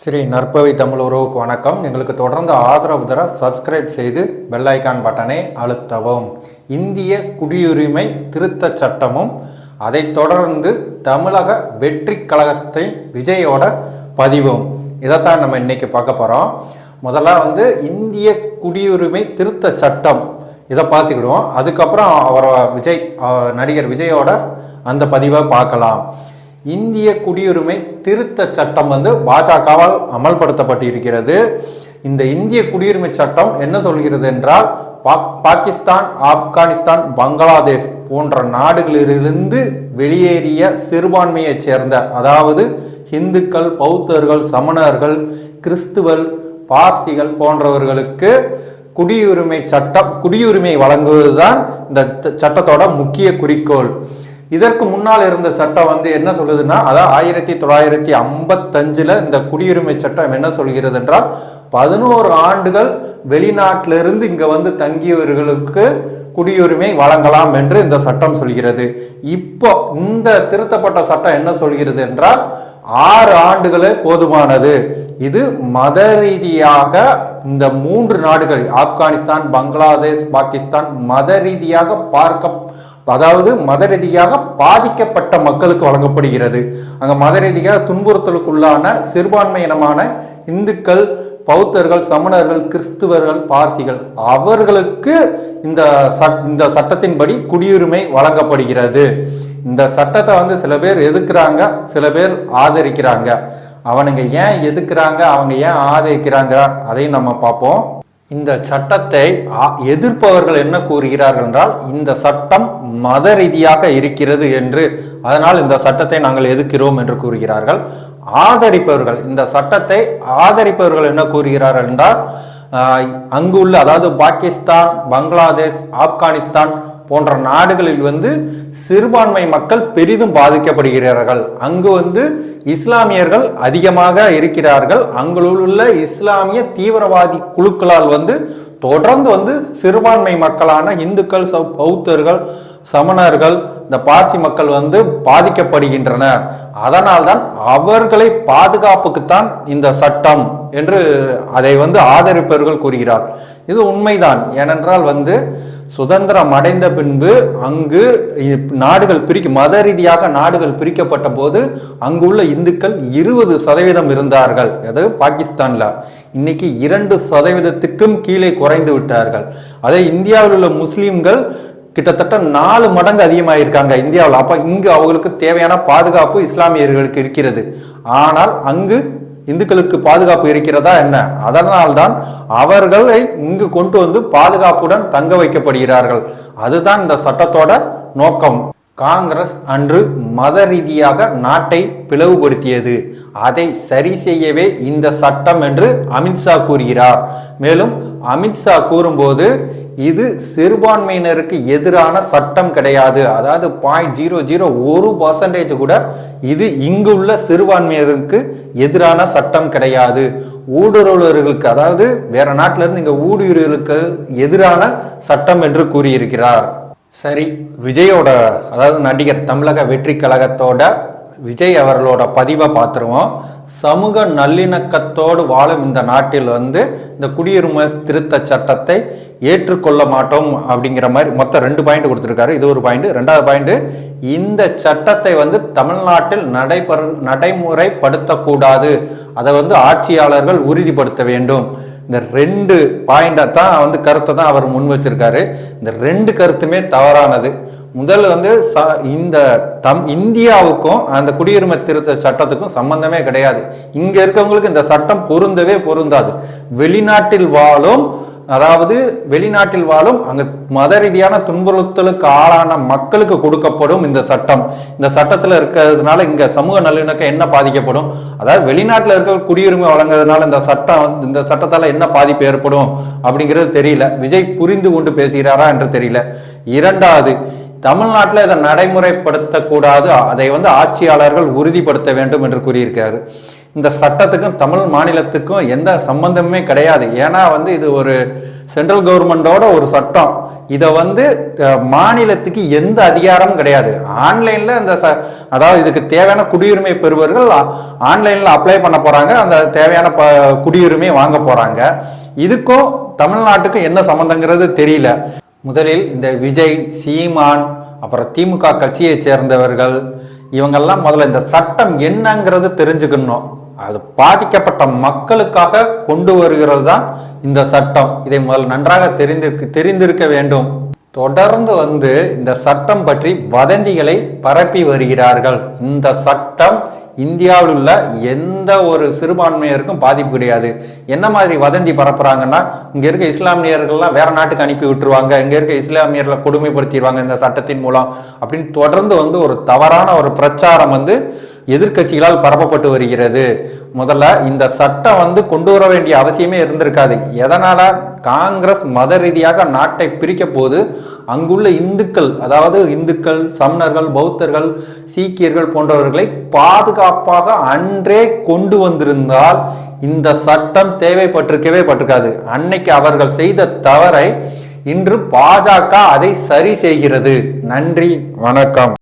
ஸ்ரீ நற்பவி தமிழ் உறவுக்கு வணக்கம். எங்களுக்கு தொடர்ந்து ஆதரவு தர சப்ஸ்கிரைப் செய்து பெல் ஐக்கான் பட்டனை அழுத்தவும். இந்திய குடியுரிமை திருத்த சட்டமும் அதைத் தொடர்ந்து தமிழக வெற்றி கழகத்தின் விஜயோட பதிவும் இதைத்தான் நம்ம இன்னைக்கு பார்க்க போகிறோம். முதல்ல இந்திய குடியுரிமை திருத்த சட்டம் இதை பார்த்துக்கிடுவோம். அதுக்கப்புறம் நடிகர் விஜயோட அந்த பதிவை பார்க்கலாம். இந்திய குடியுரிமை திருத்த சட்டம் பாஜகவால் அமல்படுத்தப்பட்டிருக்கிறது. இந்த இந்திய குடியுரிமை சட்டம் என்ன சொல்கிறது என்றால், பாகிஸ்தான், ஆப்கானிஸ்தான், பங்களாதேஷ் போன்ற நாடுகளிலிருந்து வெளியேறிய சிறுபான்மையை சேர்ந்த, அதாவது இந்துக்கள், பௌத்தர்கள், சமணர்கள், கிறிஸ்துவல், பார்சிகள் போன்றவர்களுக்கு குடியுரிமை வழங்குவதுதான் இந்த சட்டத்தோட முக்கிய குறிக்கோள். இதற்கு முன்னால் இருந்த சட்டம் என்ன சொல்லுதுன்னா, அதாவது 1955 இந்த குடியுரிமை சட்டம் என்ன சொல்கிறது என்றால், 11 ஆண்டுகள் வெளிநாட்டிலிருந்து இங்க தங்கியவர்களுக்கு குடியுரிமை வழங்கலாம் என்று இந்த சட்டம் சொல்கிறது. இப்போ இந்த திருத்தப்பட்ட சட்டம் என்ன சொல்கிறது என்றால், 6 ஆண்டுகளே போதுமானது. இது மத ரீதியாக இந்த 3 நாடுகள், ஆப்கானிஸ்தான், பங்களாதேஷ், பாகிஸ்தான், மத ரீதியாக மத ரீதியாக பாதிக்கப்பட்ட மக்களுக்கு வழங்கப்படுகிறது. அங்க மத ரீதியாக துன்புறுத்தலுக்குள்ளான சிறுபான்மையினமான இந்துக்கள், பௌத்தர்கள், சமணர்கள், கிறிஸ்துவர்கள், பார்சிகள் அவர்களுக்கு இந்த சட்டத்தின்படி குடியுரிமை வழங்கப்படுகிறது. இந்த சட்டத்தை சில பேர் எதிர்க்கிறாங்க, சில பேர் ஆதரிக்கிறாங்க. அவனுங்க ஏன் எதிர்க்கிறாங்க, அவங்க ஏன் ஆதரிக்கிறாங்க, அதையும் நம்ம பார்ப்போம். இந்த சட்டத்தை எதிர்ப்பவர்கள் என்ன கூறுகிறார்கள் என்றால், இந்த சட்டம் மத ரீதியாக இருக்கிறது என்று, அதனால் இந்த சட்டத்தை நாங்கள் எதிர்க்கிறோம் என்று கூறுகிறார்கள். ஆதரிப்பவர்கள், இந்த சட்டத்தை ஆதரிப்பவர்கள் என்ன கூறுகிறார்கள் என்றால், அங்குள்ள, அதாவது பாகிஸ்தான், பங்களாதேஷ், ஆப்கானிஸ்தான் போன்ற நாடுகளில் சிறுபான்மை மக்கள் பெரிதும் பாதிக்கப்படுகிறார்கள். அங்கு இஸ்லாமியர்கள் அதிகமாக இருக்கிறார்கள். அங்குள்ள இஸ்லாமிய தீவிரவாதி குழுக்களால் தொடர்ந்து சிறுபான்மை மக்களான இந்துக்கள், பௌத்தர்கள், சமணர்கள், இந்த பார்சி மக்கள் பாதிக்கப்படுகின்றன. அதனால்தான் அவர்களை பாதுகாப்புக்குத்தான் இந்த சட்டம் என்று அதை ஆதரிப்பவர்கள் கூறுகிறார். இது உண்மைதான். ஏனென்றால் சுதந்திரம் அடைந்த பின்பு அங்கு நாடுகள் மத ரீதியாக நாடுகள் பிரிக்கப்பட்ட போது அங்குள்ள இந்துக்கள் 20% இருந்தார்கள். அதாவது பாகிஸ்தான்ல இன்னைக்கு 2%க்கும் கீழே குறைந்து விட்டார்கள். அதே இந்தியாவில் உள்ள முஸ்லிம்கள் கிட்டத்தட்ட 4 மடங்கு அதிகமாயிருக்காங்க இந்தியாவில். அப்ப இங்கு அவங்களுக்கு தேவையான பாதுகாப்பு இஸ்லாமியர்களுக்கு இருக்கிறது. ஆனால் அங்கு இந்துக்களுக்கு பாதுகாப்பு இருக்கிறதா என்ன? அதனால்தான் அவர்களை இங்கு கொண்டு பாதுகாப்புடன் தங்க வைக்கப்படுகிறார்கள். அதுதான் இந்த சட்டத்தோட நோக்கம். காங்கிரஸ் அன்று மத ரீதியாக நாட்டை பிளவுபடுத்தியது. அதை சரி செய்யவே இந்த சட்டம் என்று அமித்ஷா கூறுகிறார். மேலும் அமித்ஷா கூறும்போது, இது சிறுபான்மையினருக்கு எதிரான சட்டம் கிடையாது. அதாவது 0.001% கூட இது இங்குள்ள சிறுபான்மையினருக்கு எதிரான சட்டம் கிடையாது. ஊடுருவர்களுக்கு, அதாவது வேற நாட்டில இருந்து இங்க ஊடுருவர்களுக்கு எதிரான சட்டம் என்று கூறியிருக்கிறார். சரி, விஜயோட, அதாவது நடிகர் தமிழக வெற்றி கழகத்தோட விஜய் அவர்களோட பதிவை பார்த்துருவோம். சமூக நல்லிணக்கத்தோடு வாழும் இந்த நாட்டில் இந்த குடியுரிமை திருத்த சட்டத்தை ஏற்றுக்கொள்ள மாட்டோம் அப்படிங்கிற மாதிரி மொத்தம் 2 பாயிண்ட் கொடுத்துருக்காரு. இது ஒரு பாயிண்ட். 2வது பாயிண்ட், இந்த சட்டத்தை தமிழ்நாட்டில் நடைமுறைப்படுத்தக்கூடாது, அதை ஆட்சியாளர்கள் உறுதிப்படுத்த வேண்டும். இந்த 2 பாயிண்டை தான் கருத்தை தான் அவர் முன் வச்சிருக்காரு. இந்த 2 கருத்துமே தவறானது. முதல் இந்தியாவுக்கும் அந்த குடியுரிமை திருத்த சட்டத்துக்கும் சம்பந்தமே கிடையாது. இங்க இருக்கவங்களுக்கு இந்த சட்டம் பொருந்தாது. வெளிநாட்டில் வாழும் அங்க மத ரீதியான துன்புறுத்தலுக்கு ஆளான மக்களுக்கு கொடுக்கப்படும் இந்த சட்டம். இந்த சட்டத்துல இருக்கிறதுனால இங்க சமூக நல்லிணக்கம் என்ன பாதிக்கப்படும், அதாவது வெளிநாட்டுல இருக்க குடியுரிமை வழங்குறதுனால இந்த சட்டத்தால என்ன பாதிப்பு ஏற்படும் அப்படிங்கிறது தெரியல. விஜய் புரிந்து கொண்டு பேசுகிறாரா என்று தெரியல. 2வது, தமிழ்நாட்டில் இதை நடைமுறைப்படுத்தக்கூடாது, அதை ஆட்சியாளர்கள் உறுதிப்படுத்த வேண்டும் என்று கூறியிருக்கிறாரு. இந்த சட்டத்துக்கும் தமிழ் மாநிலத்துக்கும் எந்த சம்பந்தமே கிடையாது. ஏன்னா இது ஒரு சென்ட்ரல் கவர்மெண்டோட ஒரு சட்டம். இதை மாநிலத்துக்கு எந்த அதிகாரமும் கிடையாது. ஆன்லைன்ல அதாவது இதுக்கு தேவையான குடியுரிமை பெறுவர்கள் ஆன்லைன்ல அப்ளை பண்ண போறாங்க, அந்த தேவையான குடியுரிமை வாங்க போறாங்க. இதுக்கும் தமிழ்நாட்டுக்கும் என்ன சம்பந்தங்கிறது தெரியல. முதலில் இந்த விஜய், சீமான், அப்புறம் திமுக கட்சியை சேர்ந்தவர்கள் இவங்கெல்லாம் முதல்ல இந்த சட்டம் என்னங்கிறது தெரிஞ்சுக்கணும். அது பாதிக்கப்பட்ட மக்களுக்காக கொண்டு வருகிறது தான் இந்த சட்டம். இதை முதல் நன்றாக தெரிந்திருக்க வேண்டும். தொடர்ந்து இந்த சட்டம் பற்றி வதந்திகளை பரப்பி வருகிறார்கள். இந்த சட்டம் இந்தியாவில் உள்ள எந்த ஒரு சிறுபான்மையருக்கும் பாதிப்பு கிடையாது. என்ன மாதிரி வதந்தி பரப்புறாங்கன்னா, இங்க இருக்க இஸ்லாமியர்கள்லாம் வேற நாட்டுக்கு அனுப்பி விட்டுருவாங்க, இங்க இருக்க இஸ்லாமியர்களை கொடுமைப்படுத்திடுவாங்க இந்த சட்டத்தின் மூலம் அப்படின்னு தொடர்ந்து ஒரு தவறான ஒரு பிரச்சாரம் எதிர்கட்சிகளால் பரப்பப்பட்டு வருகிறது. முதல்ல இந்த சட்டம் கொண்டு வர வேண்டிய அவசியமே இருந்திருக்காது. எதனால? காங்கிரஸ் மத ரீதியாக நாட்டை பிரிக்க போது அங்குள்ள இந்துக்கள், அதாவது இந்துக்கள், சமணர்கள், பௌத்தர்கள், சீக்கியர்கள் போன்றவர்களை பாதுகாப்பாக அன்றே கொண்டு வந்திருந்தால் இந்த சட்டம் தேவைப்பட்டிருக்கவே பட்டிருக்காது. அன்னைக்கு அவர்கள் செய்த தவறை இன்று பாஜக அதை சரி செய்கிறது. நன்றி, வணக்கம்.